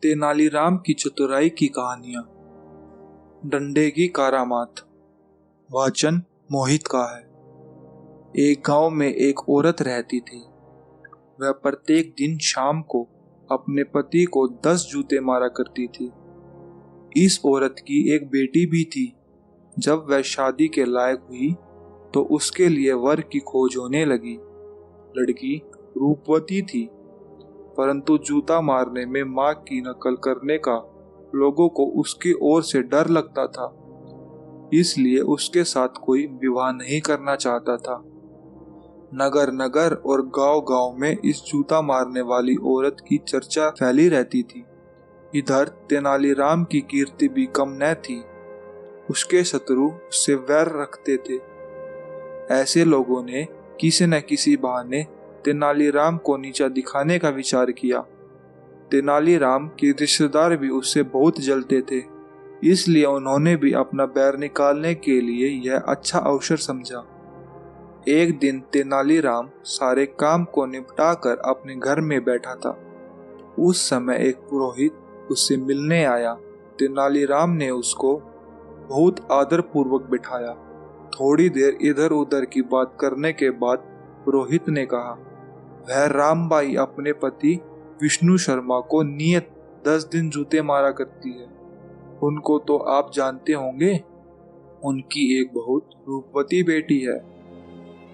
तेनालीराम की चतुराई की कहानियां। डंडे की करामात। वाचन मोहित का है। एक गांव में एक औरत रहती थी। वह प्रत्येक दिन शाम को अपने पति को 10 जूते मारा करती थी। इस औरत की एक बेटी भी थी। जब वह शादी के लायक हुई तो उसके लिए वर की खोज होने लगी। लड़की रूपवती थी, परंतु जूता मारने में मां की नकल करने का लोगों को उसकी ओर से डर लगता था, इसलिए उसके साथ कोई विवाह नहीं करना चाहता था। नगर नगर और गांव गांव में इस जूता मारने वाली औरत की चर्चा फैली रहती थी। इधर तेनालीराम की कीर्ति भी कम न थी। उसके शत्रु उससे वैर रखते थे। ऐसे लोगों ने किसी न किसी बहाने तेनालीराम को नीचा दिखाने का विचार किया। तेनालीराम के रिश्तेदार भी उससे बहुत जलते थे, इसलिए उन्होंने भी अपना बैर निकालने के लिए यह अच्छा अवसर समझा। एक दिन तेनालीराम सारे काम को निपटाकर अपने घर में बैठा था। उस समय एक पुरोहित उससे मिलने आया। तेनालीराम ने उसको बहुत आदर पूर्वक बिठाया। थोड़ी देर इधर उधर की बात करने के बाद पुरोहित ने कहा, वह रामबाई अपने पति विष्णु शर्मा को नियत 10 दिन जूते मारा करती है। उनको तो आप जानते होंगे। उनकी एक बहुत रूपवती बेटी है।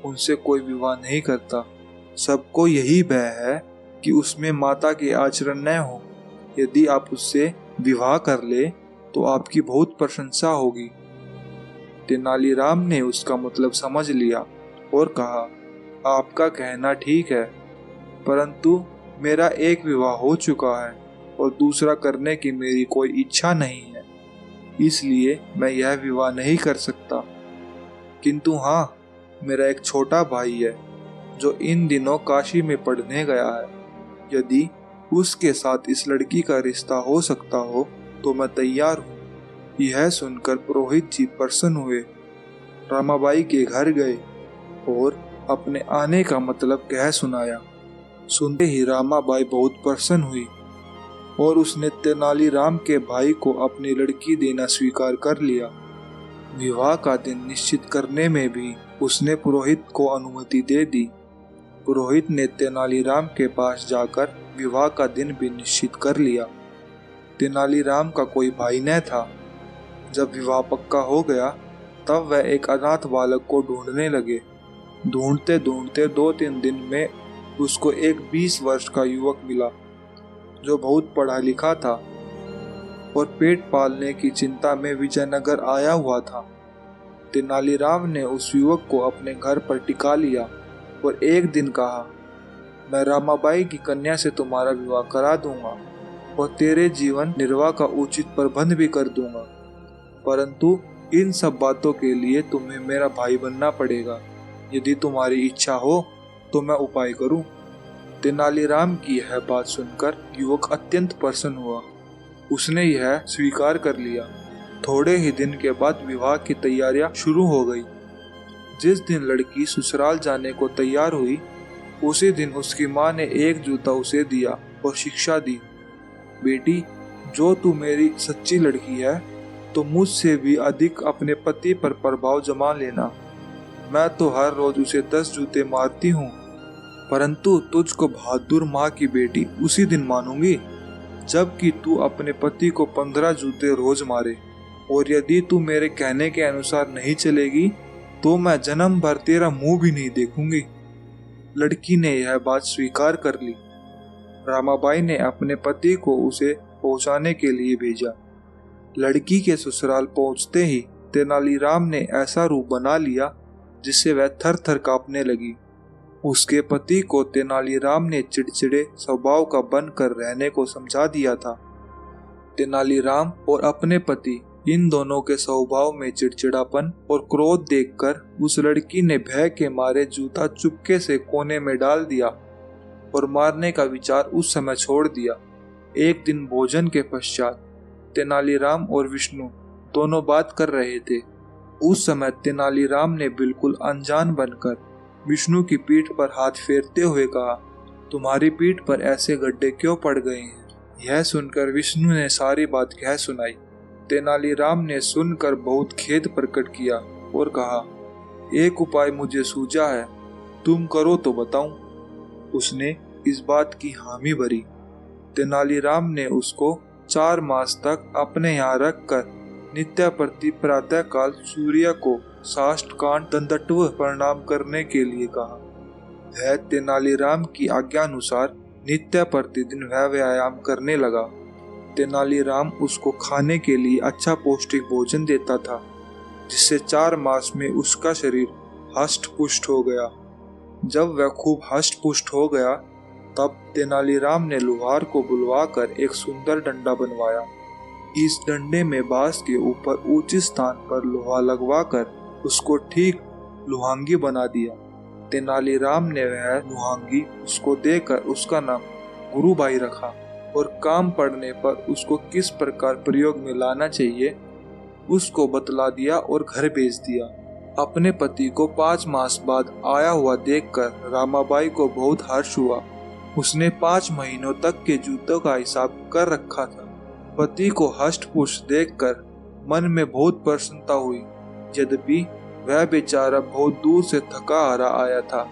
उनसे कोई विवाह नहीं करता। सबको यही भय है कि उसमें माता के आचरण न हो। यदि आप उससे विवाह कर ले तो आपकी बहुत प्रशंसा होगी। तेनालीराम ने उसका मतलब समझ लिया और कहा, आपका कहना ठीक है, परंतु मेरा एक विवाह हो चुका है और दूसरा करने की मेरी कोई इच्छा नहीं है, इसलिए मैं यह विवाह नहीं कर सकता। किंतु हाँ, मेरा एक छोटा भाई है जो इन दिनों काशी में पढ़ने गया है। यदि उसके साथ इस लड़की का रिश्ता हो सकता हो तो मैं तैयार हूँ। यह सुनकर पुरोहित जी प्रसन्न हुए। रामाबाई के घर गए और अपने आने का मतलब कह सुनाया। सुनते ही रामाबाई बहुत प्रसन्न हुई और उसने तेनालीराम के भाई को अपनी लड़की देना स्वीकार कर लिया। विवाह का दिन निश्चित करने में भी उसने पुरोहित को अनुमति दे दी। पुरोहित ने तेनालीराम के पास जाकर विवाह का दिन भी निश्चित कर लिया। तेनालीराम का कोई भाई न था। जब विवाह पक्का हो गया तब वह एक अनाथ बालक को ढूंढने लगे। ढूंढते ढूंढते 2-3 दिन में उसको एक 20 वर्ष का युवक मिला जो बहुत पढ़ा लिखा था और पेट पालने की चिंता में विजयनगर आया हुआ था। तेनालीराम ने उस युवक को अपने घर पर टिका लिया और एक दिन कहा, मैं रामाबाई की कन्या से तुम्हारा विवाह करा दूंगा और तेरे जीवन निर्वाह का उचित प्रबंध भी कर दूंगा, परंतु इन सब बातों के लिए तुम्हें मेरा भाई बनना पड़ेगा। यदि तुम्हारी इच्छा हो तो मैं उपाय करूं। तेनालीराम की यह बात सुनकर युवक अत्यंत प्रसन्न हुआ। उसने यह स्वीकार कर लिया। थोड़े ही दिन के बाद विवाह की तैयारियां शुरू हो गई। जिस दिन लड़की ससुराल जाने को तैयार हुई उसी दिन उसकी मां ने एक जूता उसे दिया और शिक्षा दी, बेटी, जो तू मेरी सच्ची लड़की है तो मुझसे भी अधिक अपने पति पर प्रभाव जमा लेना। मैं तो हर रोज उसे 10 जूते मारती हूँ, परंतु तुझको बहादुर माँ की बेटी उसी दिन मानूंगी जबकि तू अपने पति को 15 जूते रोज मारे, और यदि तू मेरे कहने के अनुसार नहीं चलेगी तो मैं जन्म भर तेरा मुंह भी नहीं देखूंगी। लड़की ने यह बात स्वीकार कर ली। रामाबाई ने अपने पति को उसे पहुंचाने के लिए भेजा। लड़की के ससुराल पहुंचते ही तेनालीराम ने ऐसा रूप बना लिया जिससे वह थर थर कांपने लगी। उसके पति को तेनालीराम ने चिड़चिड़े स्वभाव का बनकर रहने को समझा दिया था। तेनालीराम और अपने पति इन दोनों के स्वभाव में चिड़चिड़ापन और क्रोध देखकर उस लड़की ने भय के मारे जूता चुपके से कोने में डाल दिया और मारने का विचार उस समय छोड़ दिया। एक दिन भोजन के पश्चात तेनालीराम और विष्णु दोनों बात कर रहे थे। उस समय तेनालीराम ने बिल्कुल अनजान बनकर विष्णु की पीठ पर हाथ फेरते हुए कहा, तुम्हारी पीठ पर ऐसे गड्ढे क्यों पड़ गए हैं? यह सुनकर विष्णु ने सारी बात कह सुनाई। तेनालीराम ने सुनकर बहुत खेद प्रकट किया और कहा, एक उपाय मुझे सूझा है, तुम करो तो बताऊं। उसने इस बात की हामी भरी। तेनालीराम ने उसको 4 मास तक अपने यहाँ रखकर नित्य प्रति प्रातः काल सूर्य को साष्टांग दंडवत प्रणाम करने के लिए कहा। वह तेनालीराम की आज्ञा अनुसार नित्य प्रतिदिन वह व्यायाम करने लगा। तेनालीराम उसको खाने के लिए अच्छा पौष्टिक भोजन देता था, जिससे 4 मास में उसका शरीर हष्ट पुष्ट हो गया। जब वह खूब हष्ट पुष्ट हो गया, तब तेनालीराम ने लोहार को बुलवाकर एक सुंदर डंडा बनवाया। इस डंडे में बांस के ऊपर ऊंचे स्थान पर लोहा लगवाकर उसको ठीक लुहांगी बना दिया। तेनालीराम ने वह लुहांगी उसको देकर उसका नाम गुरुभाई रखा और काम पड़ने पर उसको किस प्रकार प्रयोग में लाना चाहिए उसको बतला दिया और घर भेज दिया। अपने पति को 5 मास बाद आया हुआ देखकर रामाबाई को बहुत हर्ष हुआ। उसने 5 महीनों तक के जूतों का हिसाब कर रखा था। पति को हष्ट पुष्ट देखकर मन में बहुत प्रसन्नता हुई। यद्यपि वह बेचारा बहुत दूर से थका हारा आया था,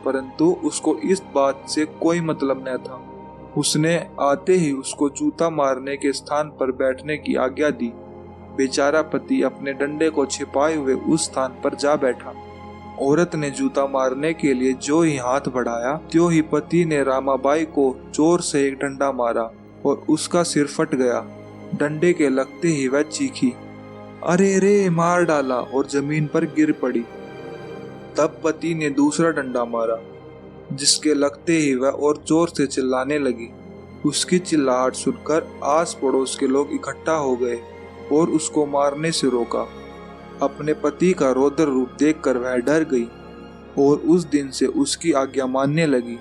परंतु उसको इस बात से कोई मतलब न था। उसने आते ही उसको जूता मारने के स्थान पर बैठने की आज्ञा दी। बेचारा पति अपने डंडे को छिपाए हुए उस स्थान पर जा बैठा। औरत ने जूता मारने के लिए जो ही हाथ बढ़ाया, त्यों ही पति ने रामाबाई को जोर से एक डंडा मारा और उसका सिर फट गया। डंडे के लगते ही वह चीखी, अरे रे, मार डाला, और जमीन पर गिर पड़ी। तब पति ने दूसरा डंडा मारा, जिसके लगते ही वह और जोर से चिल्लाने लगी। उसकी चिल्लाहट सुनकर आस पड़ोस के लोग इकट्ठा हो गए और उसको मारने से रोका। अपने पति का रौद्र रूप देखकर वह डर गई और उस दिन से उसकी आज्ञा मानने लगी।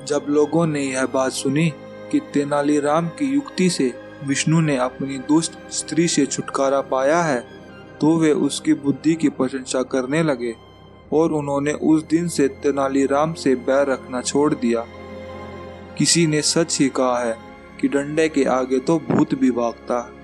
जब लोगों ने यह बात सुनी कि तेनालीराम की युक्ति से विष्णु ने अपनी दुष्ट स्त्री से छुटकारा पाया है, तो वे उसकी बुद्धि की प्रशंसा करने लगे और उन्होंने उस दिन से तेनालीराम से बैर रखना छोड़ दिया। किसी ने सच ही कहा है कि डंडे के आगे तो भूत भी भागता है।